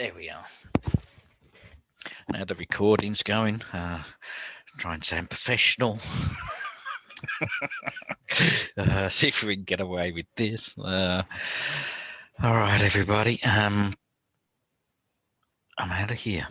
There we are. Now the recording's going. Try and sound professional. See if we can get away with this. All right, everybody. I'm out of here.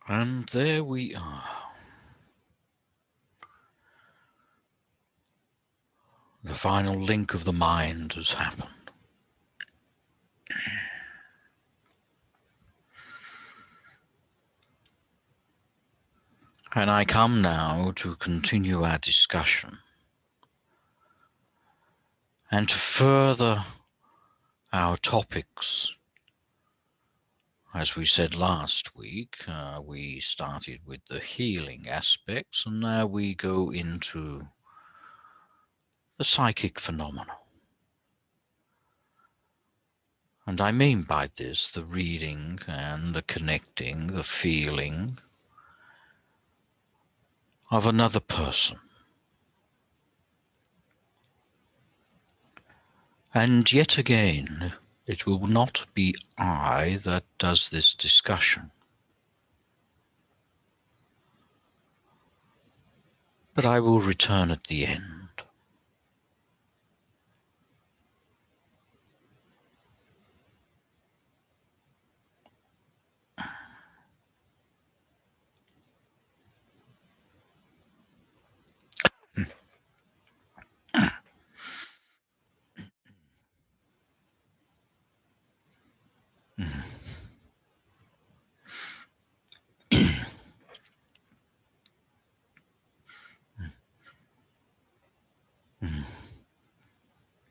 And there we are. The final link of the mind has happened. And I come now to continue our discussion and to further our topics. As we said last week, we started with the healing aspects, and now we go into the psychic phenomena. And I mean by this the reading and the connecting, the feeling of another person. And yet again, it will not be I that does this discussion, but I will return at the end.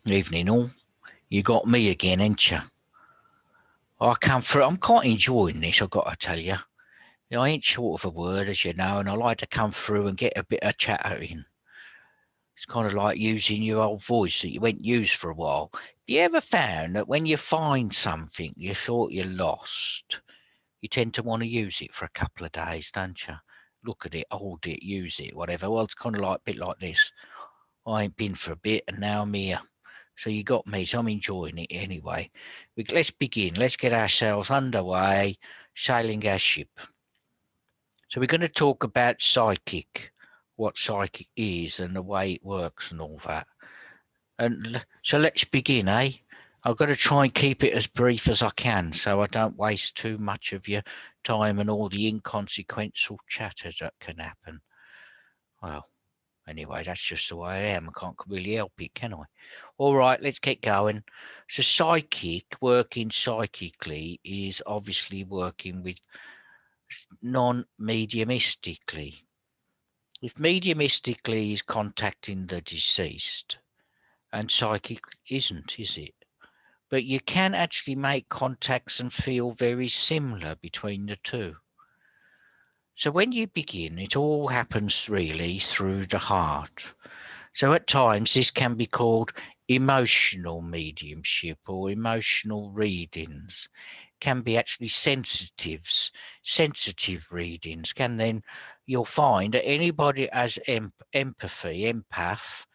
Evening all. You got me again, ain't you? I come through. I'm quite enjoying this, I've got to tell you. I ain't short of a word, as you know, and I like to come through and get a bit of chatter in. It's kind of like using your old voice that you won't use for a while. Have you ever found that when you find something you thought you lost, you tend to want to use it for a couple of days, don't you? Look at it, hold it, use it, whatever. Well, it's kind of like a bit like this. I ain't been for a bit and now I'm here. So you got me, so I'm enjoying it anyway. Let's begin. Let's get ourselves underway, sailing our ship. So we're going to talk about psychic, what psychic is and the way it works and all that. And so let's begin, eh? I've got to try and keep it as brief as I can so I don't waste too much of your time and all the inconsequential chatters that can happen. Well, anyway, that's just the way I am. I can't really help it, can I? All right, let's get going. So psychic, working psychically is obviously working with non-mediumistically. If mediumistically is contacting the deceased, and psychic isn't, is it? But you can actually make contacts and feel very similar between the two. So when you begin, it all happens really through the heart. So at times this can be called emotional mediumship or emotional readings. Can be actually sensitive readings. You'll find that anybody has empathy, empath,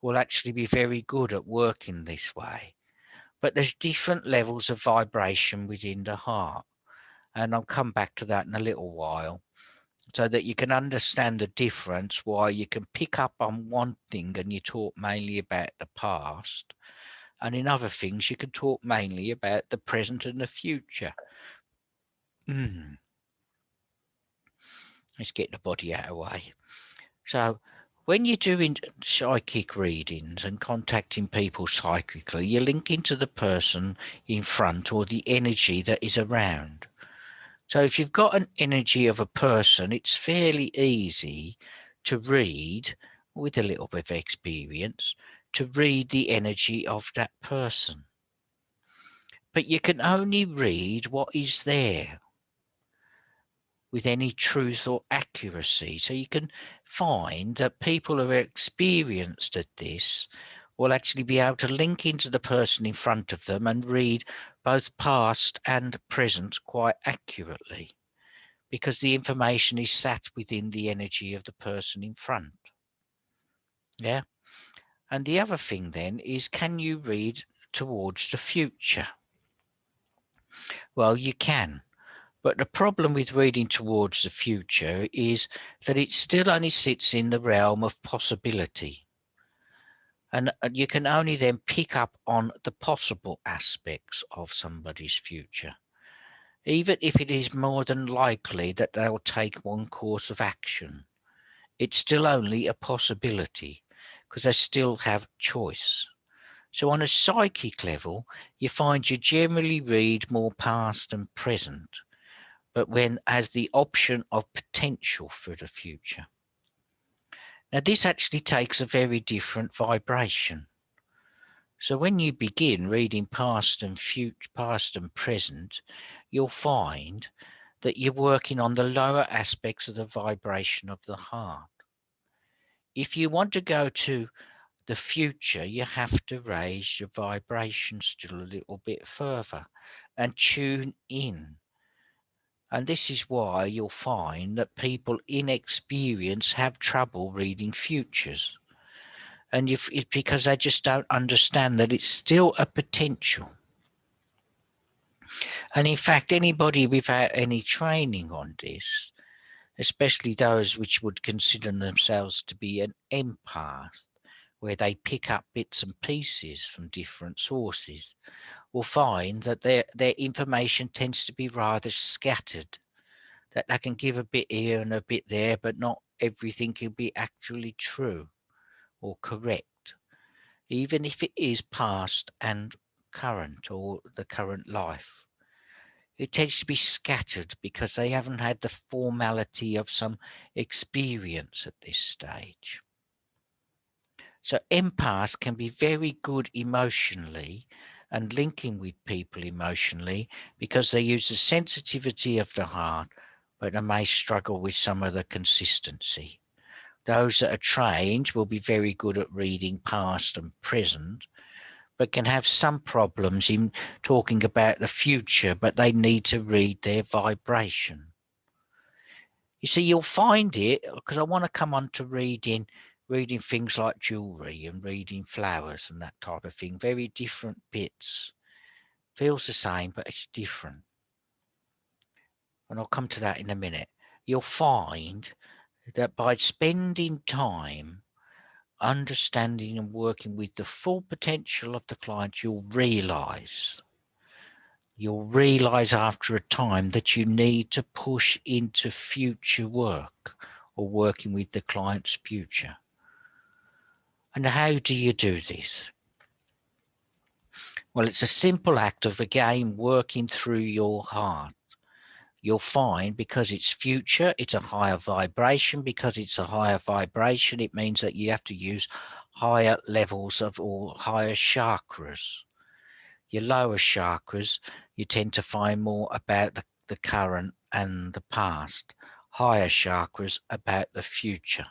will actually be very good at working this way. But there's different levels of vibration within the heart. And I'll come back to that in a little while so that you can understand the difference, why you can pick up on one thing and you talk mainly about the past. And in other things, you can talk mainly about the present and the future. Let's get the body out of the way. So when you're doing psychic readings and contacting people psychically, you're linking to the person in front or the energy that is around. So if you've got an energy of a person, it's fairly easy to read, with a little bit of experience, to read the energy of that person. But you can only read what is there with any truth or accuracy. So you can find that people who are experienced at this will actually be able to link into the person in front of them and read both past and present quite accurately, because the information is sat within the energy of the person in front. Yeah. And the other thing then is, can you read towards the future? Well, you can. But the problem with reading towards the future is that it still only sits in the realm of possibility. And you can only then pick up on the possible aspects of somebody's future. Even if it is more than likely that they'll take one course of action, it's still only a possibility because they still have choice. So on a psychic level, you find you generally read more past and present, but when as the option of potential for the future. Now this actually takes a very different vibration. So when you begin reading past and present, you'll find that you're working on the lower aspects of the vibration of the heart. If you want to go to the future, you have to raise your vibration still a little bit further and tune in. And this is why you'll find that people in experience have trouble reading futures. And it's because they just don't understand that it's still a potential. And in fact, anybody without any training on this, especially those which would consider themselves to be an empath, where they pick up bits and pieces from different sources, will find that their information tends to be rather scattered, that they can give a bit here and a bit there, but not everything can be actually true or correct, even if it is past and current or the current life. It tends to be scattered because they haven't had the formality of some experience at this stage. So empaths can be very good emotionally and linking with people emotionally because they use the sensitivity of the heart, but they may struggle with some of the consistency. Those that are trained will be very good at reading past and present, but can have some problems in talking about the future, but they need to read their vibration. You see, you'll find it because I want to come on to reading things like jewelry and reading flowers and that type of thing. Very different bits. Feels the same, but it's different. And I'll come to that in a minute. You'll find that by spending time understanding and working with the full potential of the client, you'll realize after a time that you need to push into future work or working with the client's future. And how do you do this? Well, it's a simple act of, again, working through your heart. You'll find because it's future, it's a higher vibration. Because it's a higher vibration, it means that you have to use higher levels of all higher chakras. Your lower chakras, you tend to find more about the current and the past. Higher chakras about the future.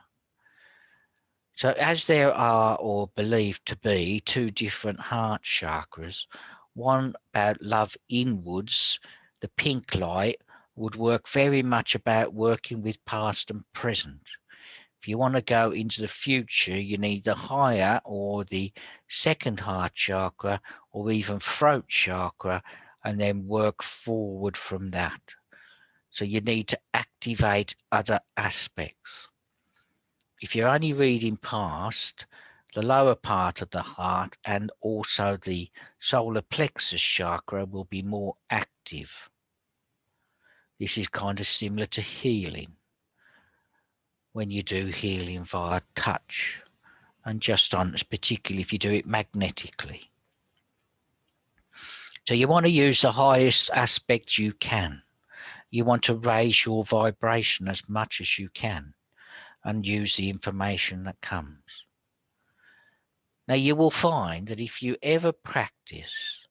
So as there are, or believed to be, two different heart chakras, one about love inwards, the pink light, would work very much about working with past and present. If you want to go into the future, you need the higher or the second heart chakra or even throat chakra, and then work forward from that. So you need to activate other aspects. If you're only reading past, the lower part of the heart and also the solar plexus chakra will be more active. This is kind of similar to healing, when you do healing via touch, and just on, particularly if you do it magnetically. So you want to use the highest aspect you can. You want to raise your vibration as much as you can and use the information that comes. Now you will find that if you ever practice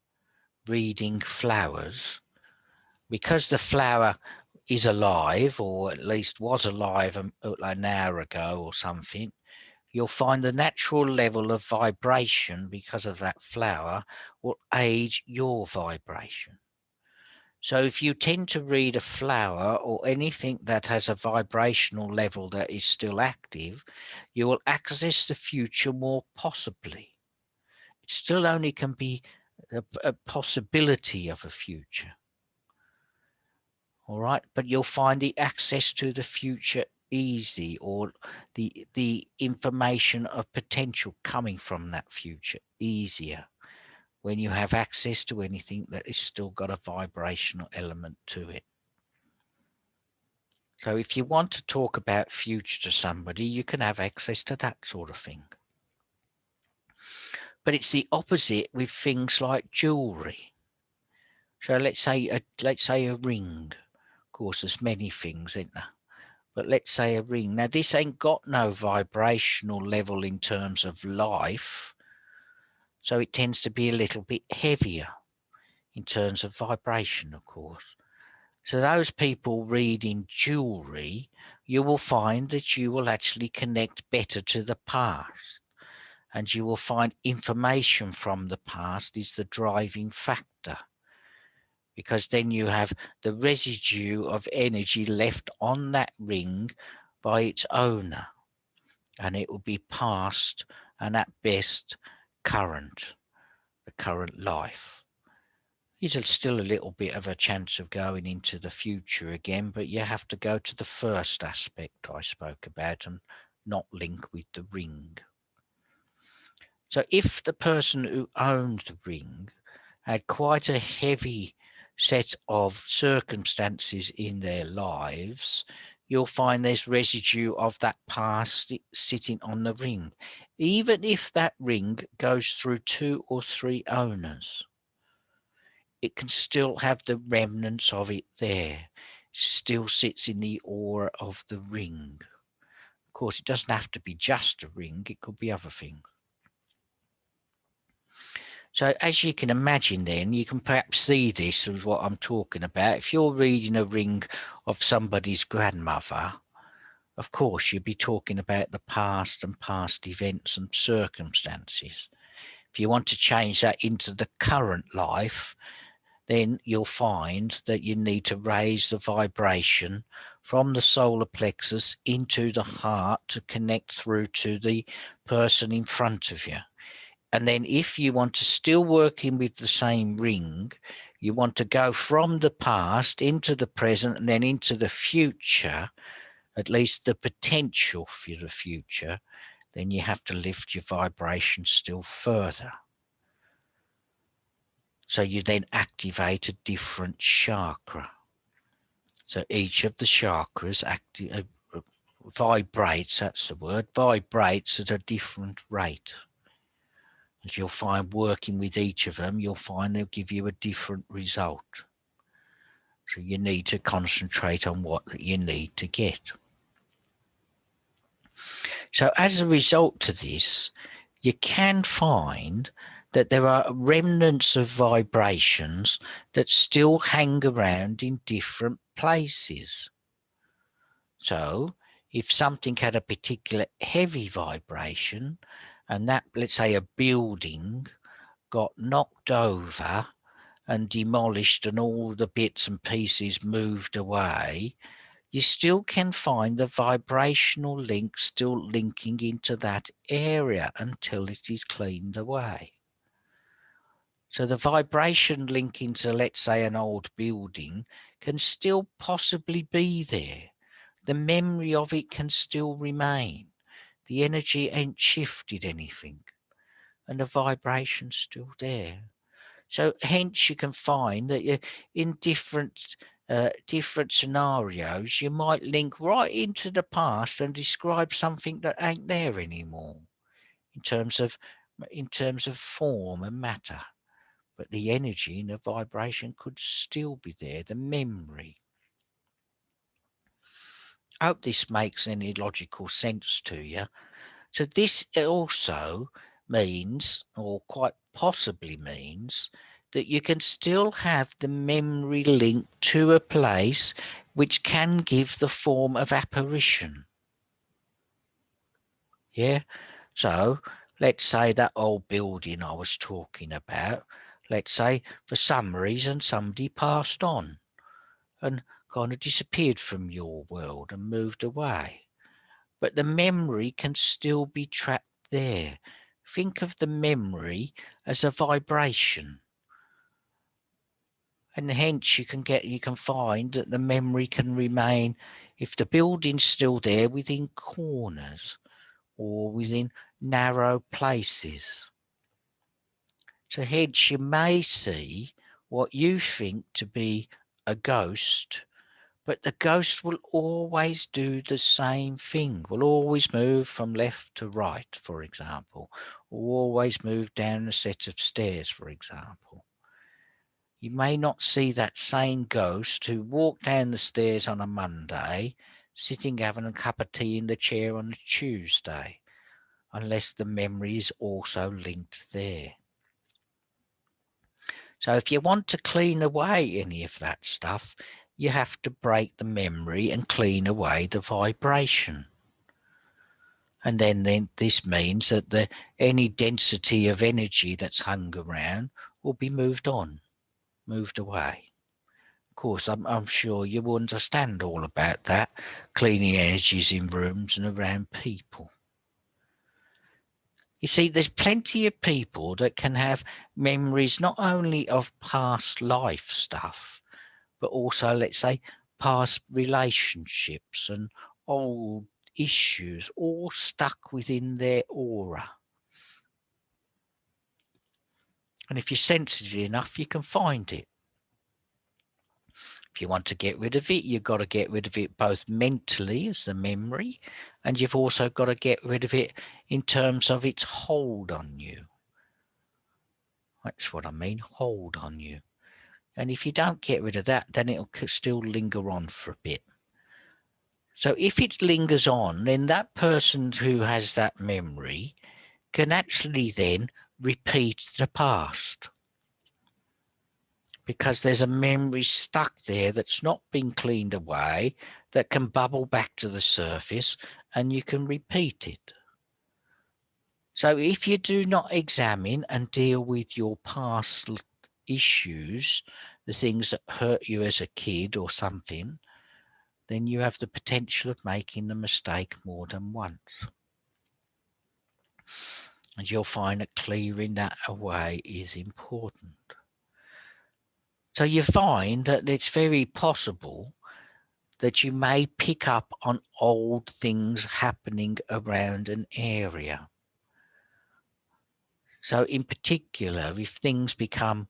reading flowers, because the flower is alive, or at least was alive an hour ago or something, you'll find the natural level of vibration because of that flower will age your vibration. So if you tend to read a flower or anything that has a vibrational level that is still active, you will access the future more possibly. It still only can be a possibility of a future. All right, but you'll find the access to the future easy, or the information of potential coming from that future easier when you have access to anything that has still got a vibrational element to it. So if you want to talk about future to somebody, you can have access to that sort of thing. But it's the opposite with things like jewelry. So let's say a ring. Of course, there's many things, isn't there? But let's say a ring. Now, this ain't got no vibrational level in terms of life, so it tends to be a little bit heavier in terms of vibration, of course. So those people reading jewelry, you will find that you will actually connect better to the past, and you will find information from the past is the driving factor, because then you have the residue of energy left on that ring by its owner, and it will be past and at best current, the current life. There's still a little bit of a chance of going into the future again, but you have to go to the first aspect I spoke about and not link with the ring. So if the person who owned the ring had quite a heavy set of circumstances in their lives, you'll find there's residue of that past sitting on the ring, even if that ring goes through 2 or 3 owners. It can still have the remnants of it there. Still sits in the aura of the ring. Of course, it doesn't have to be just a ring, it could be other things. So as you can imagine then, you can perhaps see this as what I'm talking about. If you're reading a ring of somebody's grandmother, of course you'll be talking about the past and past events and circumstances. If you want to change that into the current life, then you'll find that you need to raise the vibration from the solar plexus into the heart to connect through to the person in front of you. And then if you want to still working with the same ring, you want to go from the past into the present and then into the future, at least the potential for the future, then you have to lift your vibration still further. So you then activate a different chakra. So each of the chakras vibrates, that's the word, vibrates at a different rate. As you'll find working with each of them, you'll find they'll give you a different result. So you need to concentrate on what you need to get. So as a result to this, you can find that there are remnants of vibrations that still hang around in different places. So if something had a particular heavy vibration, and that, let's say a building got knocked over and demolished and all the bits and pieces moved away, you still can find the vibrational link still linking into that area until it is cleaned away. So the vibration link into, let's say, an old building can still possibly be there. The memory of it can still remain. The energy ain't shifted anything, and the vibration's still there. So hence you can find that you, in different scenarios, you might link right into the past and describe something that ain't there anymore in terms of form and matter. But the energy and the vibration could still be there, the memory. I hope this makes any logical sense to you. So this also means, or quite possibly means, that you can still have the memory linked to a place which can give the form of apparition. Yeah? So let's say that old building I was talking about, let's say for some reason somebody passed on and kind of disappeared from your world and moved away. But the memory can still be trapped there. Think of the memory as a vibration. And hence you can find that the memory can remain, if the building's still there, within corners or within narrow places. So hence you may see what you think to be a ghost, but the ghost will always do the same thing, will always move from left to right, for example, or always move down a set of stairs, for example. You may not see that same ghost who walked down the stairs on a Monday, sitting having a cup of tea in the chair on a Tuesday, unless the memory is also linked there. So if you want to clean away any of that stuff, you have to break the memory and clean away the vibration. And then this means that any density of energy that's hung around will be moved on, moved away. Of course, I'm sure you will understand all about that, cleaning energies in rooms and around people. You see, there's plenty of people that can have memories not only of past life stuff, but also, let's say, past relationships and old issues all stuck within their aura. And if you're sensitive enough, you can find it. If you want to get rid of it, you've got to get rid of it both mentally as a memory, and you've also got to get rid of it in terms of its hold on you. That's what I mean, hold on you. And if you don't get rid of that, then it'll still linger on for a bit. So if it lingers on, then that person who has that memory can actually then repeat the past, because there's a memory stuck there that's not been cleaned away, that can bubble back to the surface and you can repeat it. So if you do not examine and deal with your past issues, the things that hurt you as a kid or something, then you have the potential of making the mistake more than once. And you'll find that clearing that away is important. So you find that it's very possible that you may pick up on old things happening around an area. So in particular, if things become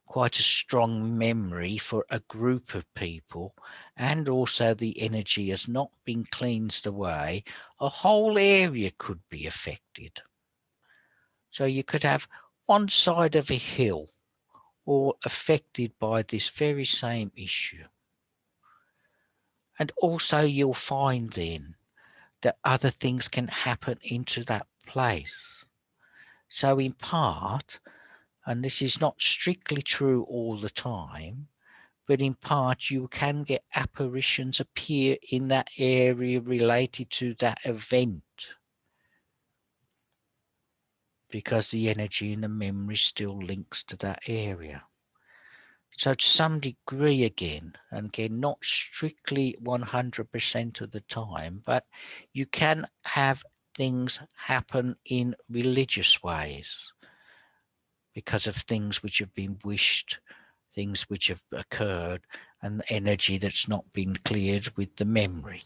quite a strong memory for a group of people, and also the energy has not been cleansed away, a whole area could be affected. So you could have one side of a hill all affected by this very same issue. And also you'll find then that other things can happen into that place. So in part, and this is not strictly true all the time, but in part you can get apparitions appear in that area related to that event, because the energy and the memory still links to that area. So to some degree again, and again, not strictly 100% of the time, but you can have things happen in religious ways because of things which have been wished, things which have occurred, and the energy that's not been cleared with the memory.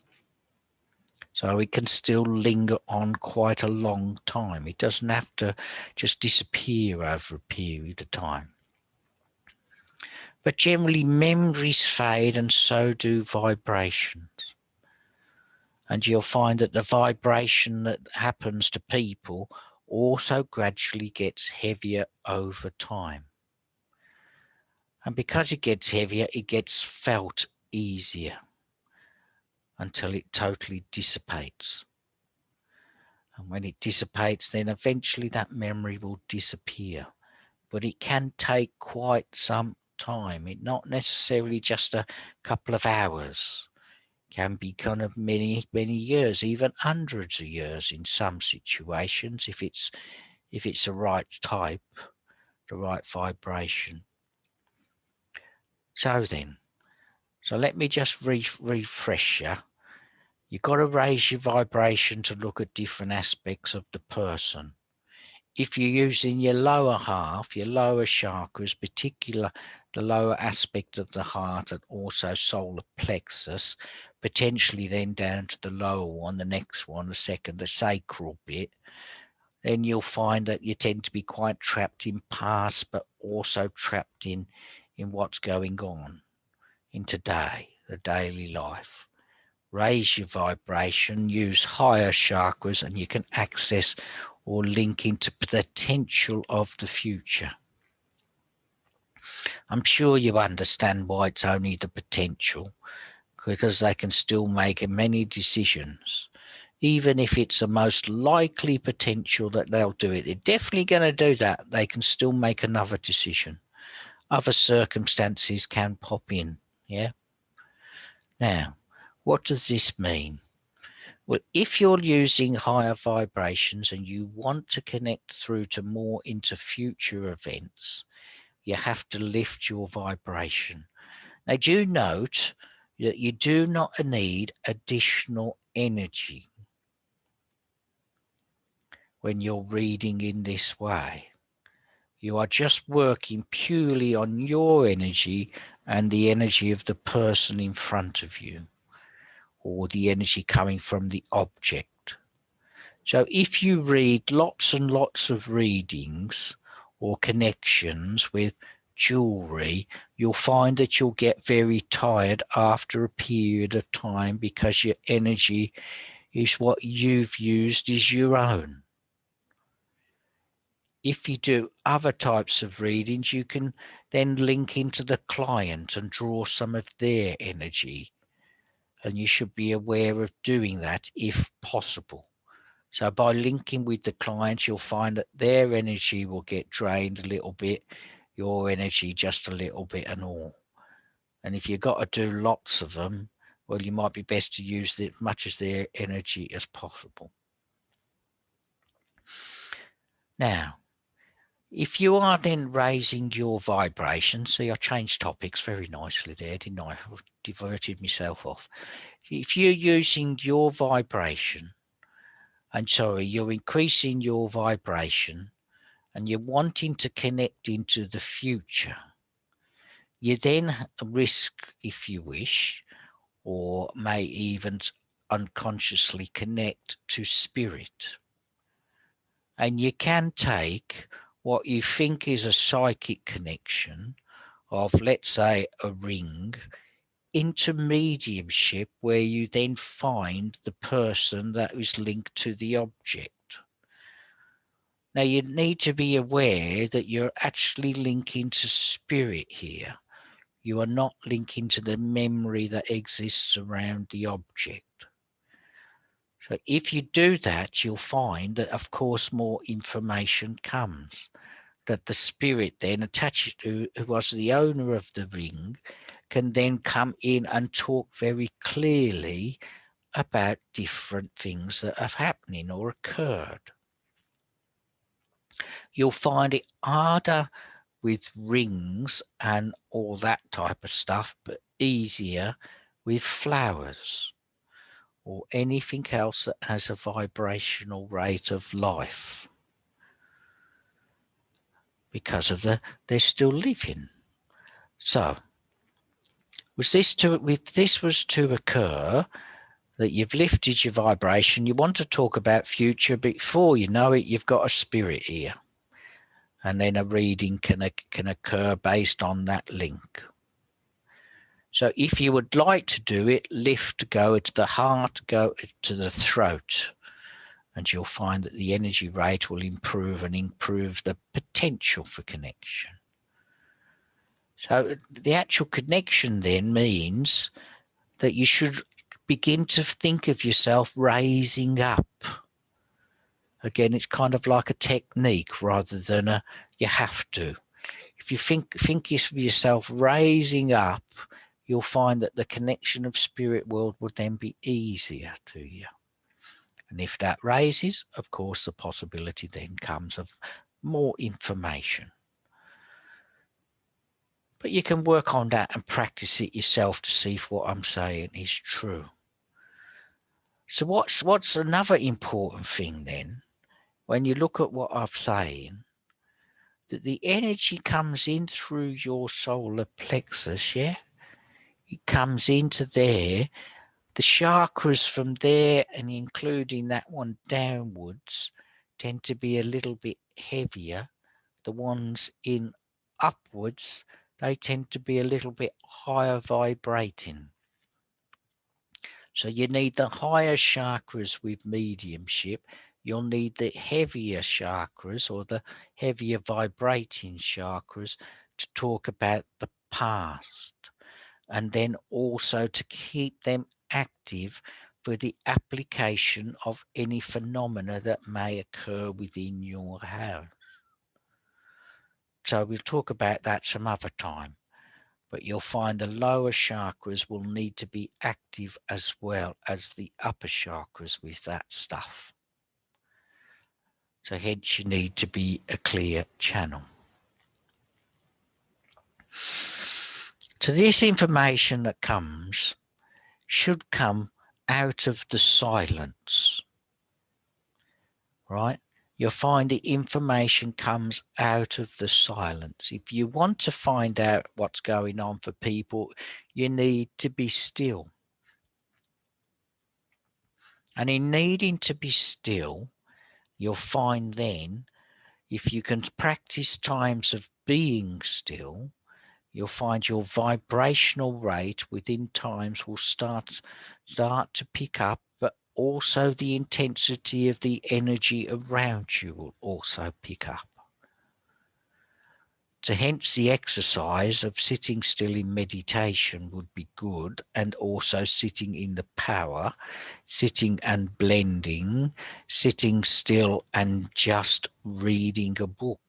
So it can still linger on quite a long time. It doesn't have to just disappear over a period of time. But generally, memories fade and so do vibrations. And you'll find that the vibration that happens to people also gradually gets heavier over time. And because it gets heavier, it gets felt easier until it totally dissipates. And when it dissipates, then eventually that memory will disappear. But it can take quite some time. It not necessarily just a couple of hours. It can be kind of many years, even hundreds of years in some situations, if it's the right type, the right vibration. So let me just refresh you. You've got to raise your vibration to look at different aspects of the person. If you're using your lower half, your lower chakras, particular the lower aspect of the heart and also solar plexus, potentially then down to the lower one, the next one, the second, the sacral bit, then you'll find that you tend to be quite trapped in past, but also trapped in what's going on in today, the daily life. Raise your vibration, use higher chakras, and you can access or link into potential of the future. I'm sure you understand why it's only the potential, because they can still make many decisions. Even if it's the most likely potential that they'll do it, they're definitely going to do that. They can still make another decision. Other circumstances can pop in. Yeah. Now, what does this mean? Well, if you're using higher vibrations and you want to connect through to more into future events, you have to lift your vibration. Now, do note that you do not need additional energy when you're reading in this way. You are just working purely on your energy and the energy of the person in front of you, or the energy coming from the object. So if you read lots and lots of readings or connections with jewelry, you'll find that you'll get very tired after a period of time, because your energy is what you've used is your own. If you do other types of readings, you can then link into the client and draw some of their energy. And you should be aware of doing that if possible. So by linking with the client, you'll find that their energy will get drained a little bit, your energy just a little bit and all. And if you've got to do lots of them, well, you might be best to use as much of their energy as possible. Now, if you are then raising your vibration, see, I changed topics very nicely there, didn't I? I've diverted myself off. If you're using your vibration, you're increasing your vibration, and you're wanting to connect into the future, you then risk, if you wish, or may even unconsciously connect to spirit. And you can take what you think is a psychic connection of, let's say, a ring, into mediumship, where you then find the person that is linked to the object. Now, you need to be aware that you're actually linking to spirit here. You are not linking to the memory that exists around the object. So if you do that, you'll find that, of course, more information comes, that the spirit then attached to, who was the owner of the ring, can then come in and talk very clearly about different things that have happening or occurred. You'll find it harder with rings and all that type of stuff, but easier with flowers or anything else that has a vibrational rate of life, because of they're still living. So if this was to occur, that you've lifted your vibration, you want to talk about future, before you know it, you've got a spirit here. And then a reading can occur based on that link. So if you would like to do it, lift, go to the heart, go to the throat, and you'll find that the energy rate will improve and improve the potential for connection. So the actual connection then means that you should begin to think of yourself raising up. Again, it's kind of like a technique rather than you have to. If you think of yourself raising up, you'll find that the connection of spirit world will then be easier to you. And if that raises, of course, the possibility then comes of more information. But you can work on that and practice it yourself to see if what I'm saying is true. So what's another important thing then, when you look at what I'm saying, that the energy comes in through your solar plexus, yeah? It comes into there, the chakras from there, and including that one downwards, tend to be a little bit heavier. The ones in upwards, they tend to be a little bit higher vibrating. So you need the higher chakras with mediumship. You'll need the heavier chakras or the heavier vibrating chakras to talk about the past, and then also to keep them active for the application of any phenomena that may occur within your house. So we'll talk about that some other time. But you'll find the lower chakras will need to be active as well as the upper chakras with that stuff. So hence you need to be a clear channel. So this information that comes should come out of the silence, right? You'll find the information comes out of the silence. If you want to find out what's going on for people, you need to be still. And in needing to be still, you'll find then, if you can practice times of being still, you'll find your vibrational rate within times will start to pick up, but also the intensity of the energy around you will also pick up. So hence the exercise of sitting still in meditation would be good, and also sitting in the power, sitting and blending, sitting still and just reading a book.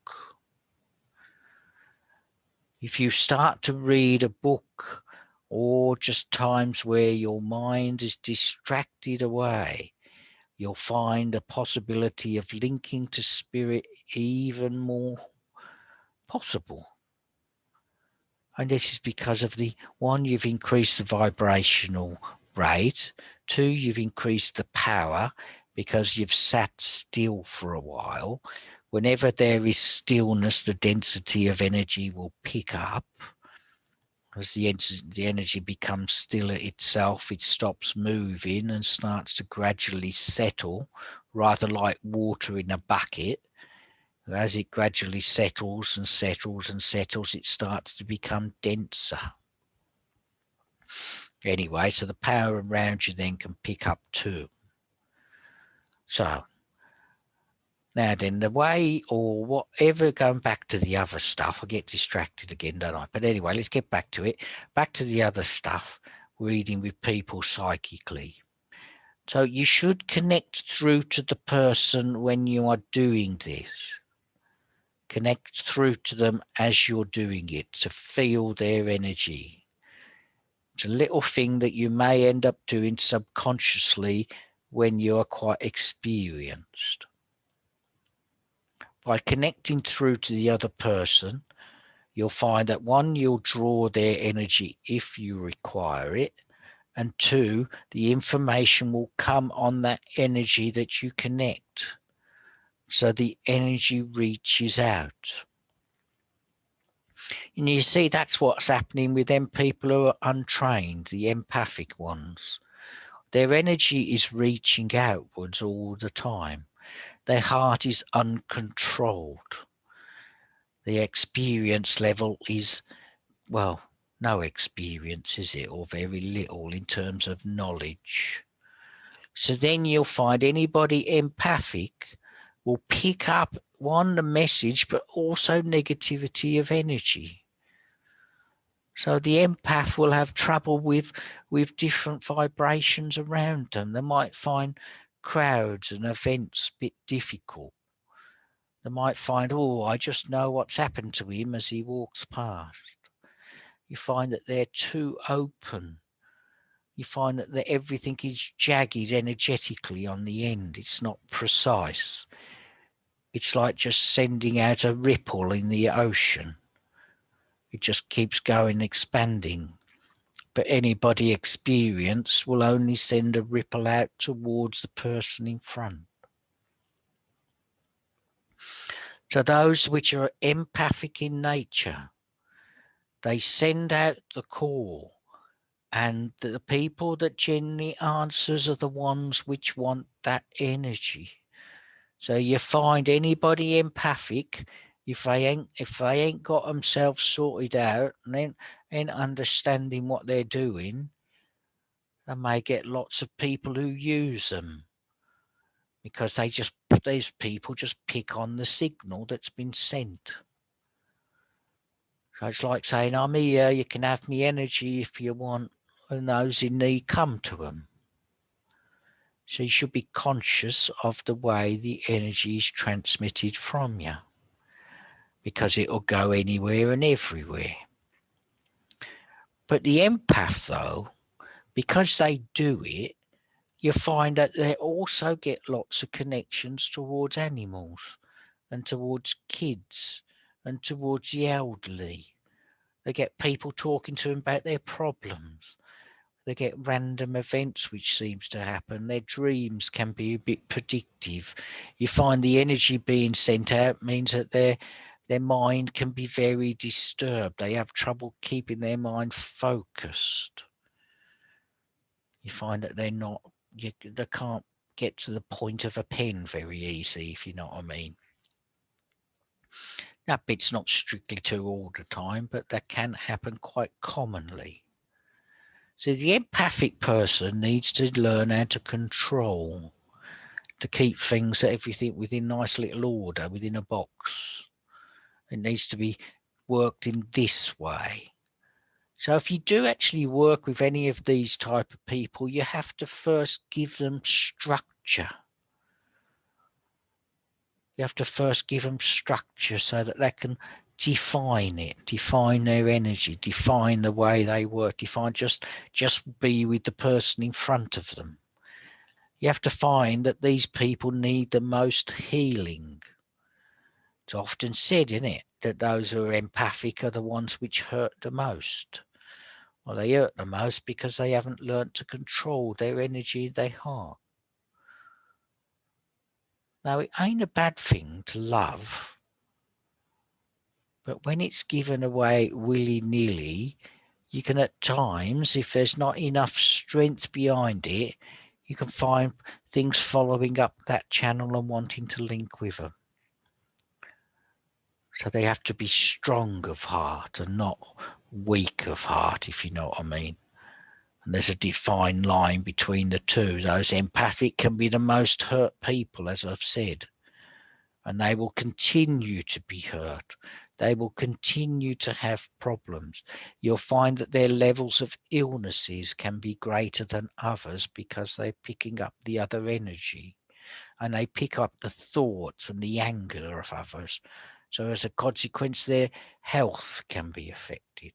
If you start to read a book, or just times where your mind is distracted away, you'll find a possibility of linking to spirit even more possible. And this is because of the one, you've increased the vibrational rate. Two, you've increased the power because you've sat still for a while. Whenever there is stillness, the density of energy will pick up. As the energy becomes stiller itself, it stops moving and starts to gradually settle, rather like water in a bucket. As it gradually settles and settles and settles, it starts to become denser. Anyway, so the power around you then can pick up too. So now then, the way or whatever, going back to the other stuff, I get distracted again, don't I? But anyway, let's get back to it. Back to the other stuff, reading with people psychically. So you should connect through to the person when you are doing this. Connect through to them as you're doing it to feel their energy. It's a little thing that you may end up doing subconsciously when you're quite experienced. By connecting through to the other person, you'll find that one, you'll draw their energy if you require it, and two, the information will come on that energy that you connect. So the energy reaches out. And you see, that's what's happening with them people who are untrained, the empathic ones. Their energy is reaching outwards all the time. Their heart is uncontrolled. The experience level is, well, no experience, is it? Or very little in terms of knowledge. So then you'll find anybody empathic will pick up, one, the message, but also negativity of energy. So the empath will have trouble with different vibrations around them. They might find crowds and events a bit difficult. They might find, oh, I just know what's happened to him as he walks past. You find that they're too open. You find that everything is jagged energetically on the end. It's not precise. It's like just sending out a ripple in the ocean. It just keeps going, expanding. But anybody experienced will only send a ripple out towards the person in front. So those which are empathic in nature, they send out the call, and the people that generally answers are the ones which want that energy. So you find anybody empathic, if they ain't got themselves sorted out and understanding what they're doing, they may get lots of people who use them because these people just pick on the signal that's been sent. So it's like saying, I'm here, you can have me energy if you want, and those in need come to them. So you should be conscious of the way the energy is transmitted from you, because it'll go anywhere and everywhere. But the empath, though, because they do it, you find that they also get lots of connections towards animals and towards kids and towards the elderly. They get people talking to them about their problems. They get random events which seems to happen. Their dreams can be a bit predictive. You find the energy being sent out means that their mind can be very disturbed. They have trouble keeping their mind focused. You find that they can't get to the point of a pen very easy, if you know what I mean. That bit's not strictly true all the time, but that can happen quite commonly. So the empathic person needs to learn how to control, to keep everything within nice little order, within a box. It needs to be worked in this way. So if you do actually work with any of these type of people, you have to first give them structure. You have to first give them structure so that they can define it, define their energy, define the way they work, just be with the person in front of them. You have to find that these people need the most healing. It's often said, isn't it, that those who are empathic are the ones which hurt the most. Well, they hurt the most because they haven't learned to control their energy, their heart. Now, it ain't a bad thing to love, but when it's given away willy-nilly, you can at times, if there's not enough strength behind it, you can find things following up that channel and wanting to link with them. So they have to be strong of heart and not weak of heart, if you know what I mean. And there's a defined line between the two. Those empathic can be the most hurt people, as I've said. And they will continue to be hurt. They will continue to have problems. You'll find that their levels of illnesses can be greater than others because they're picking up the other energy. And they pick up the thoughts and the anger of others. So as a consequence, their health can be affected.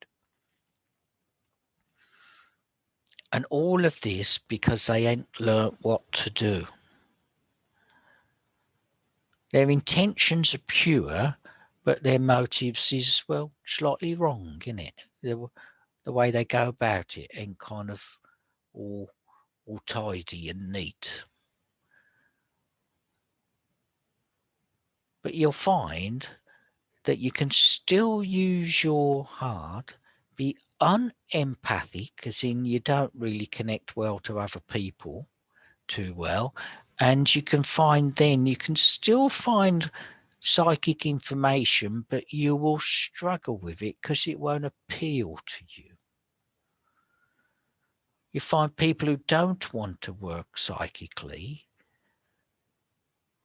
And all of this because they ain't learnt what to do. Their intentions are pure, but their motives is, well, slightly wrong, isn't it? The way they go about it ain't kind of all tidy and neat. But you'll find that you can still use your heart, be unempathic, as in you don't really connect well to other people too well, and you can still find psychic information, but you will struggle with it because it won't appeal to you. You find people who don't want to work psychically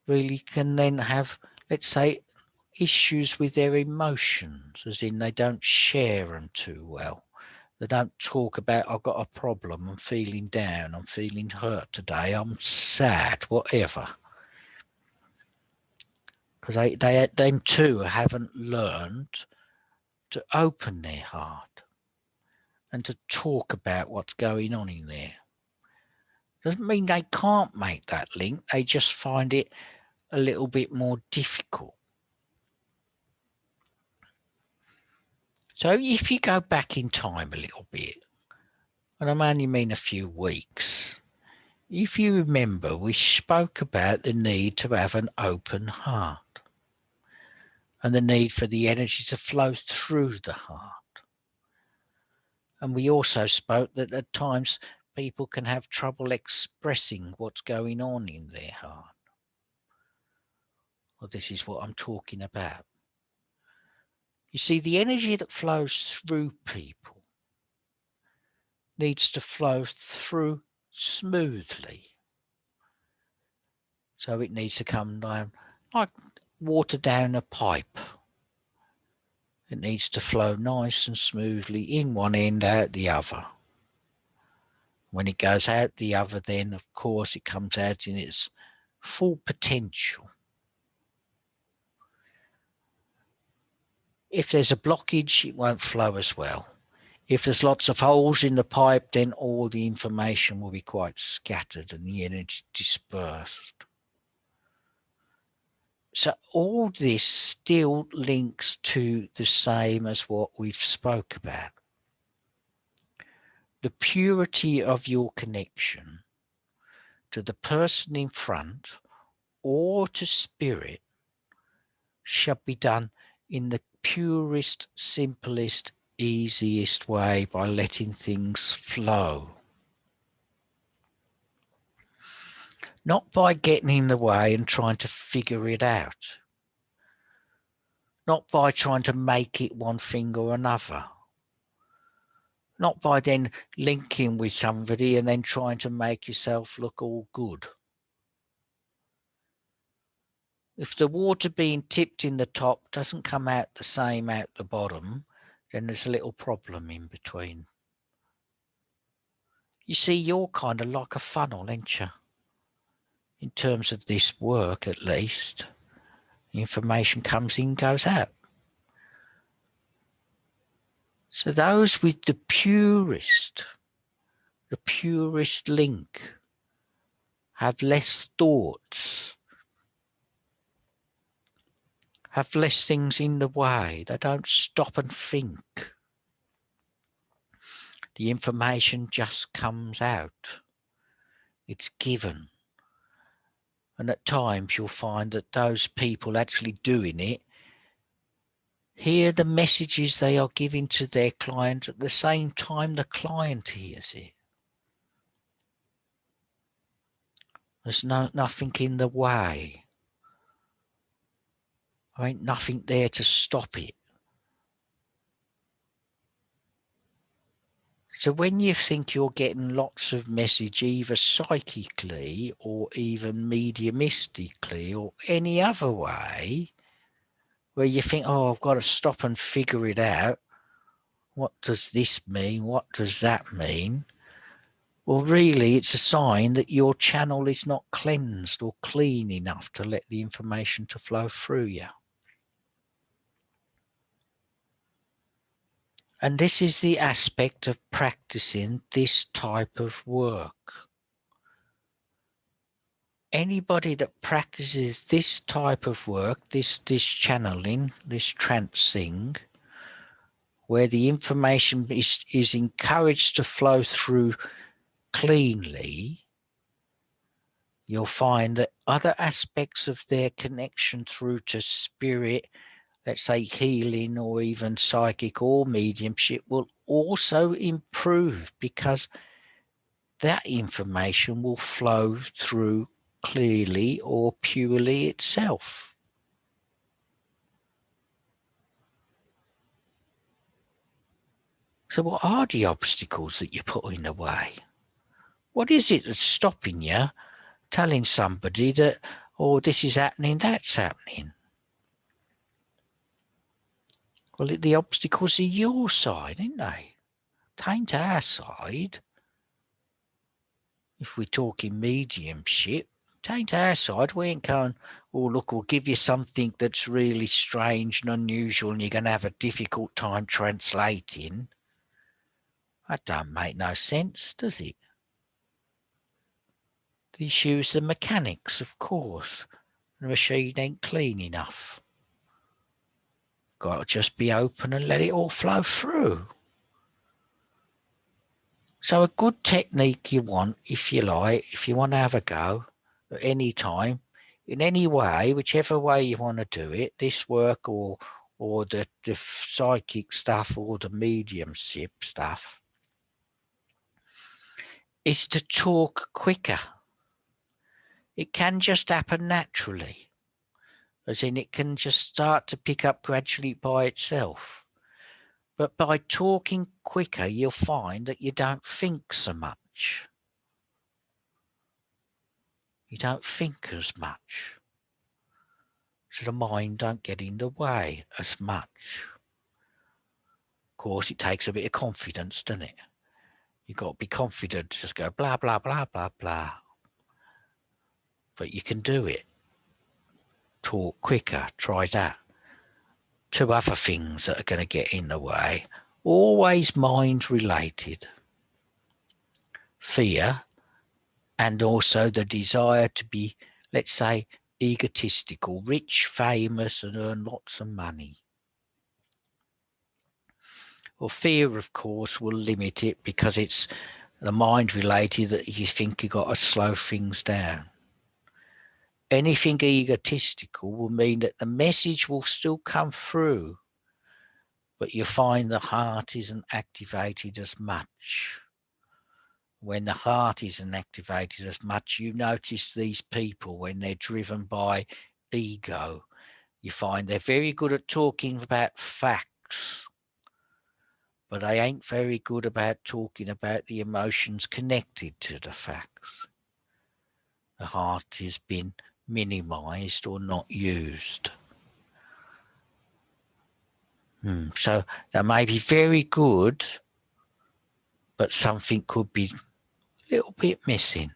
really can then have, let's say, issues with their emotions, as in they don't share them too well. They don't talk about, I've got a problem, I'm feeling down, I'm feeling hurt today, I'm sad, whatever. Because them too haven't learned to open their heart and to talk about what's going on in there. Doesn't mean they can't make that link, they just find it a little bit more difficult. So if you go back in time a little bit, and I only mean a few weeks, if you remember, we spoke about the need to have an open heart and the need for the energy to flow through the heart. And we also spoke that at times people can have trouble expressing what's going on in their heart. Well, this is what I'm talking about. You see, the energy that flows through people needs to flow through smoothly. So it needs to come down like water down a pipe. It needs to flow nice and smoothly in one end, out the other. When it goes out the other, then of course it comes out in its full potential. If there's a blockage, it won't flow as well. If there's lots of holes in the pipe, then all the information will be quite scattered and the energy dispersed. So all this still links to the same as what we've spoke about. The purity of your connection to the person in front or to spirit shall be done in the purest, simplest, easiest way by letting things flow. Not by getting in the way and trying to figure it out. Not by trying to make it one thing or another. Not by then linking with somebody and then trying to make yourself look all good. If the water being tipped in the top doesn't come out the same out the bottom, then there's a little problem in between. You see, you're kind of like a funnel, ain't you? In terms of this work, at least. The information comes in, goes out. So those with the purest link have less thoughts, have less things in the way. They don't stop and think. The information just comes out. It's given. And at times you'll find that those people actually doing it hear the messages they are giving to their client at the same time the client hears it. There's nothing in the way. There ain't nothing there to stop it. So when you think you're getting lots of message either psychically or even mediumistically or any other way, where you think, oh, I've got to stop and figure it out. What does this mean? What does that mean? Well, really, it's a sign that your channel is not cleansed or clean enough to let the information to flow through you. And this is the aspect of practicing this type of work. Anybody that practices this type of work, this channeling, this trancing, where the information is encouraged to flow through cleanly, you'll find that other aspects of their connection through to spirit, let's say healing or even psychic or mediumship, will also improve because that information will flow through clearly or purely itself. So what are the obstacles that you put in the way? What is it that's stopping you telling somebody that, oh, this is happening, that's happening? Well, the obstacles are your side, ain't they? They ain't our side. If we're talking mediumship, it ain't our side. We ain't going, oh, look, we'll give you something that's really strange and unusual and you're going to have a difficult time translating. That don't make no sense, does it? The issue is the mechanics, of course. The machine ain't clean enough. Got to just be open and let it all flow through. So a good technique you want, if you like, if you want to have a go at any time, in any way, whichever way you want to do it, this work or the psychic stuff or the mediumship stuff, is to talk quicker. It can just happen naturally. as in it can just start to pick up gradually by itself. But by talking quicker, you'll find that you don't think so much. You don't think as much. So the mind don't get in the way as much. Of course, it takes a bit of confidence, doesn't it? You've got to be confident, just go blah, blah, blah, blah, blah. But you can do it. Talk quicker, try that. Two other things that are going to get in the way, always mind related. Fear and also the desire to be, let's say, egotistical, rich, famous, and earn lots of money. Well, fear, of course, will limit it because it's the mind related that you think you've got to slow things down. Anything egotistical will mean that the message will still come through, but you find the heart isn't activated as much. When the heart isn't activated as much, you notice these people when they're driven by ego. You find they're very good at talking about facts, but they ain't very good about talking about the emotions connected to the facts. The heart has been minimized or not used. So they may be very good, but something could be a little bit missing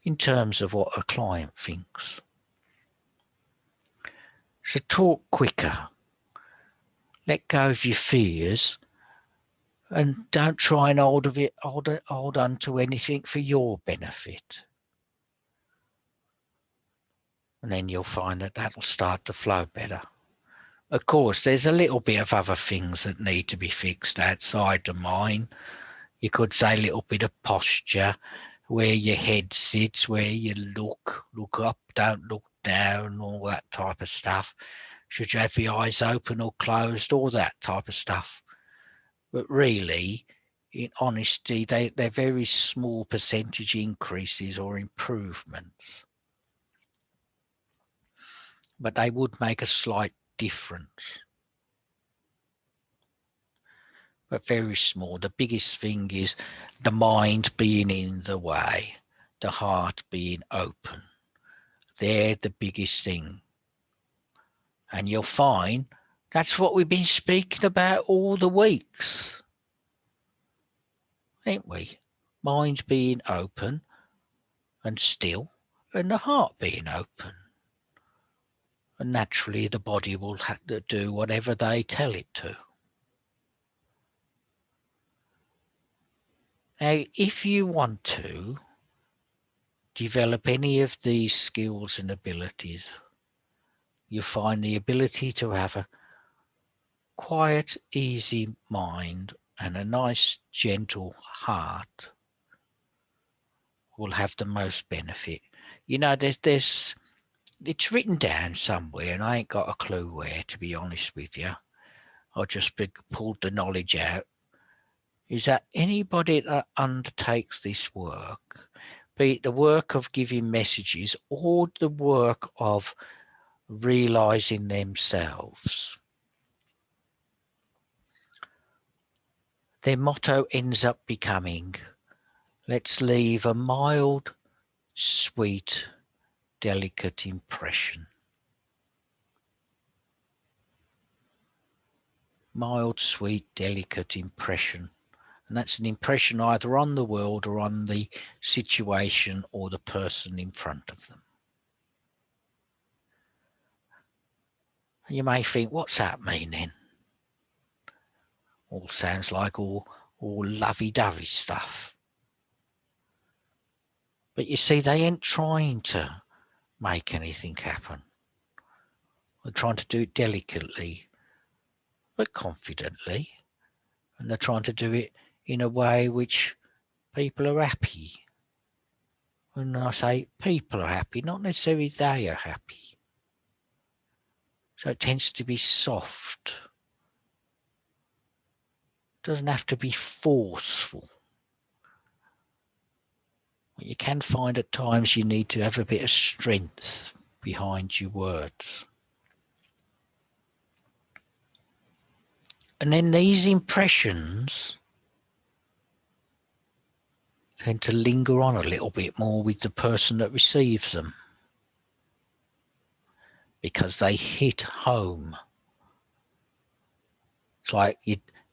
in terms of what a client thinks. So talk quicker. Let go of your fears and don't try and hold on to anything for your benefit. And then you'll find that that'll start to flow better. Of course, there's a little bit of other things that need to be fixed outside the mind. You could say a little bit of posture, where your head sits, where you look up, don't look down, all that type of stuff. Should you have your eyes open or closed, all that type of stuff. But really, in honesty, they're very small percentage increases or improvements. But they would make a slight difference. But very small. The biggest thing is the mind being in the way, the heart being open. They're the biggest thing. And you'll find that's what we've been speaking about all the weeks, ain't we? Mind being open and still, and the heart being open. And naturally the body will have to do whatever they tell it to. Now, if you want to develop any of these skills and abilities, you find the ability to have a quiet, easy mind and a nice, gentle heart will have the most benefit. You know, there's it's written down somewhere, and I ain't got a clue where, to be honest with you. I just pulled the knowledge out. Is that anybody that undertakes this work, be it the work of giving messages or the work of realizing themselves, their motto ends up becoming, let's leave a mild, sweet, delicate impression. Mild, sweet, delicate impression. And that's an impression either on the world or on the situation or the person in front of them. And you may think, what's that mean then? All sounds like all lovey-dovey stuff. But you see, they ain't trying to make anything happen. They're trying to do it delicately, but confidently. And they're trying to do it in a way which people are happy. When I say people are happy, not necessarily they are happy. So it tends to be soft. It doesn't have to be forceful. What you can find at times you need to have a bit of strength. behind your words. And then these impressions tend to linger on a little bit more with the person that receives them, because they hit home. It's like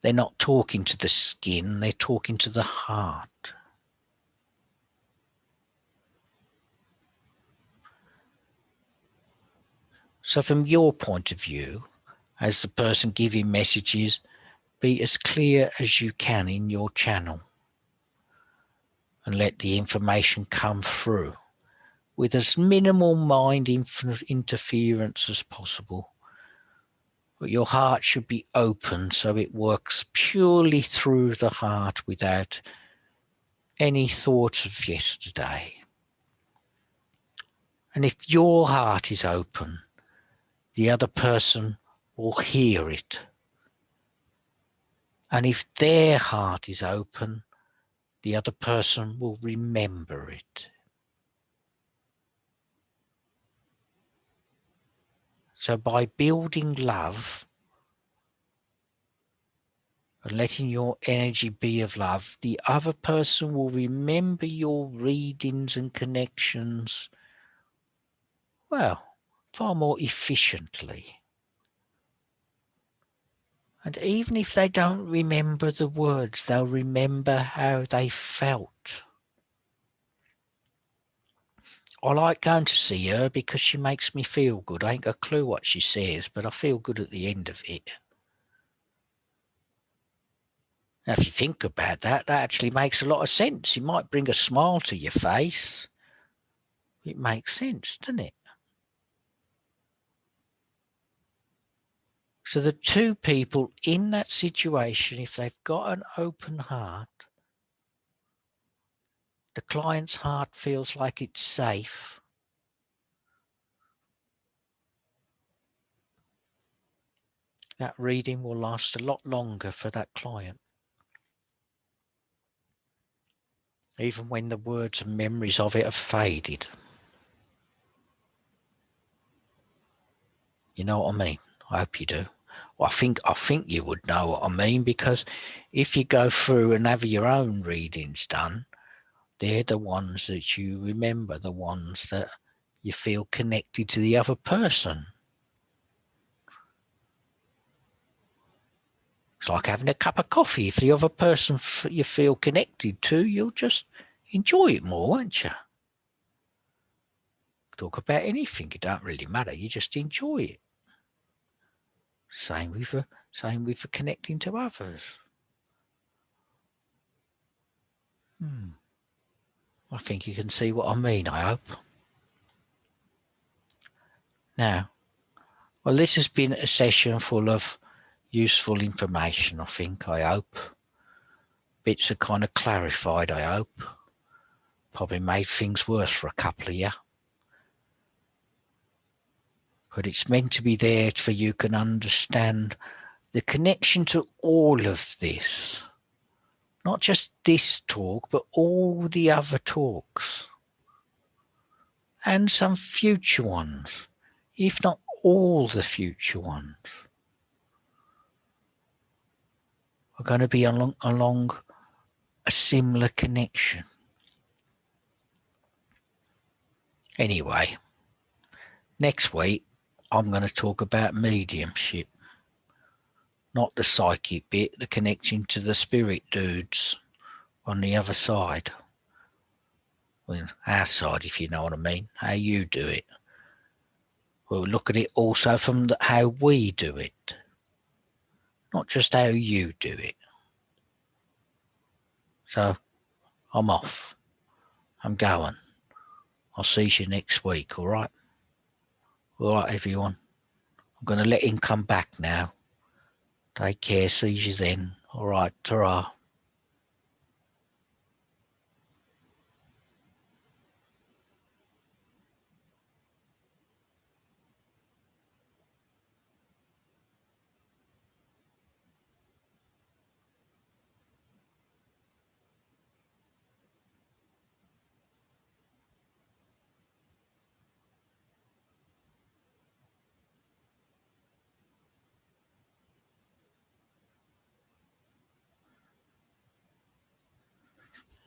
they're not talking to the skin, they're talking to the heart. So from your point of view, as the person giving messages, be as clear as you can in your channel and let the information come through with as minimal mind interference as possible. But your heart should be open so it works purely through the heart without any thoughts of yesterday. And if your heart is open, the other person will hear it. And if their heart is open, the other person will remember it. So by building love and letting your energy be of love, the other person will remember your readings and connections, well, far more efficiently. And even if they don't remember the words, they'll remember how they felt. I like going to see her because she makes me feel good. I ain't got a clue what she says, but I feel good at the end of it. Now, if you think about that, that actually makes a lot of sense. It might bring a smile to your face. It makes sense, doesn't it? So the two people in that situation, if they've got an open heart, the client's heart feels like it's safe. That reading will last a lot longer for that client. Even when the words and memories of it have faded. You know what I mean? I hope you do. Well, I think you would know what I mean, because if you go through and have your own readings done, they're the ones that you remember, the ones that you feel connected to the other person. It's like having a cup of coffee. If the other person you feel connected to, you'll just enjoy it more, won't you? Talk about anything, it don't really matter. You just enjoy it. Same with the connecting to others. I think you can see what I mean, I hope. Now, well, this has been a session full of useful information, I think, I hope. Bits are kind of clarified, I hope. Probably made things worse for a couple of you. But it's meant to be there for you can understand the connection to all of this. Not just this talk, but all the other talks. And some future ones, if not all the future ones, are going to be along a similar connection. Anyway, next week, I'm going to talk about mediumship. Not the psychic bit, the connection to the spirit dudes on the other side. Well, our side, if you know what I mean, how you do it. We'll look at it also from how we do it, not just how you do it. So, I'm off. I'm going. I'll see you next week, all right? All right, everyone. I'm going to let him come back now. Take care. See you then. All right. Ta-ra.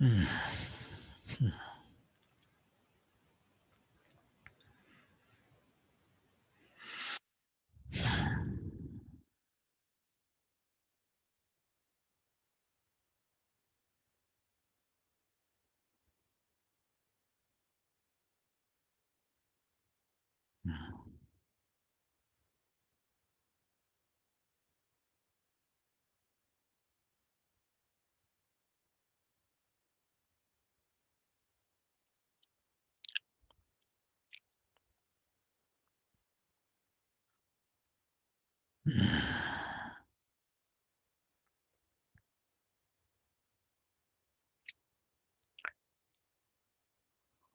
Hmm.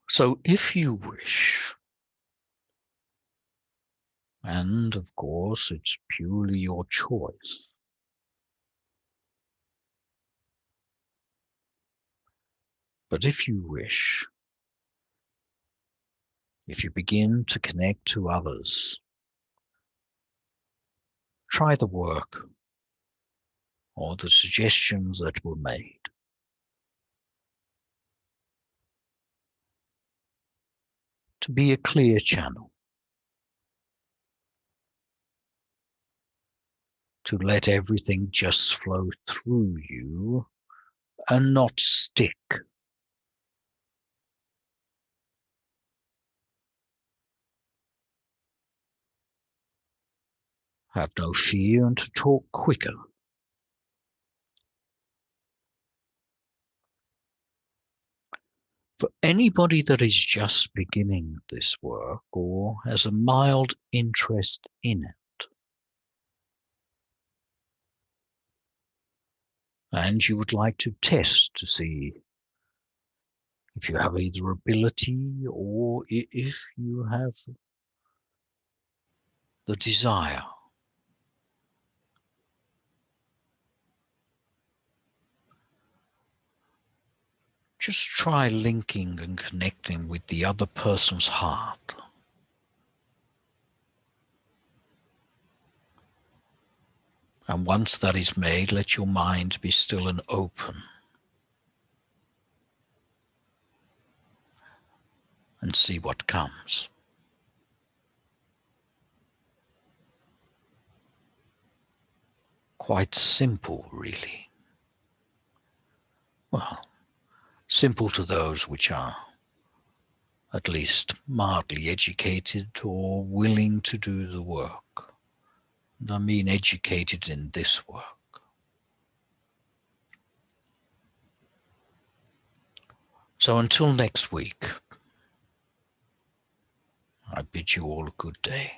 So if you wish, and of course it's purely your choice, but if you wish, if you begin to connect to others, try the work or the suggestions that were made. To be a clear channel, to let everything just flow through you and not stick. Have no fear and to talk quicker. For anybody that is just beginning this work or has a mild interest in it, and you would like to test to see if you have either ability or if you have the desire, just try linking and connecting with the other person's heart. And once that is made, let your mind be still and open. And see what comes. Quite simple, really. Well, simple to those which are at least mildly educated or willing to do the work. And I mean educated in this work. So until next week, I bid you all a good day.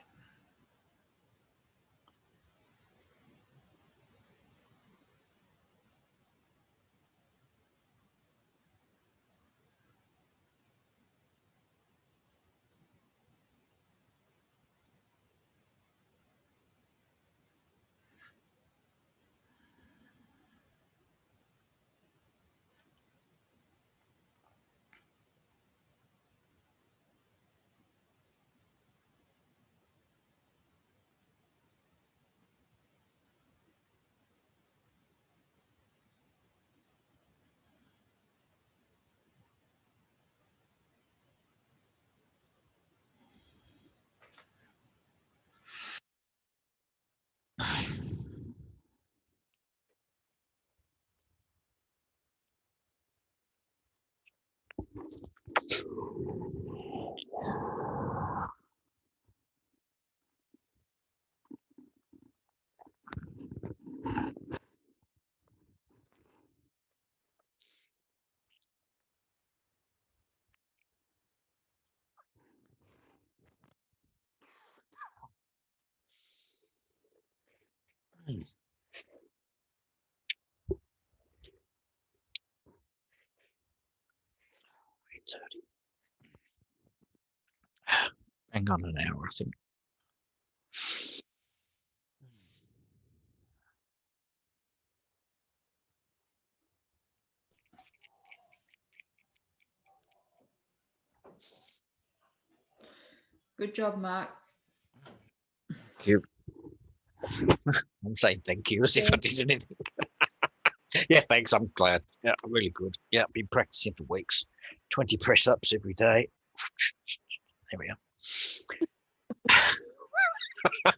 Hang on an hour, I think. Good job, Mark. Thank you. I'm saying thank you as if I did anything. Yeah, thanks. I'm glad. Yeah, really good. Yeah, been practicing for weeks. 20 press ups every day. There we are.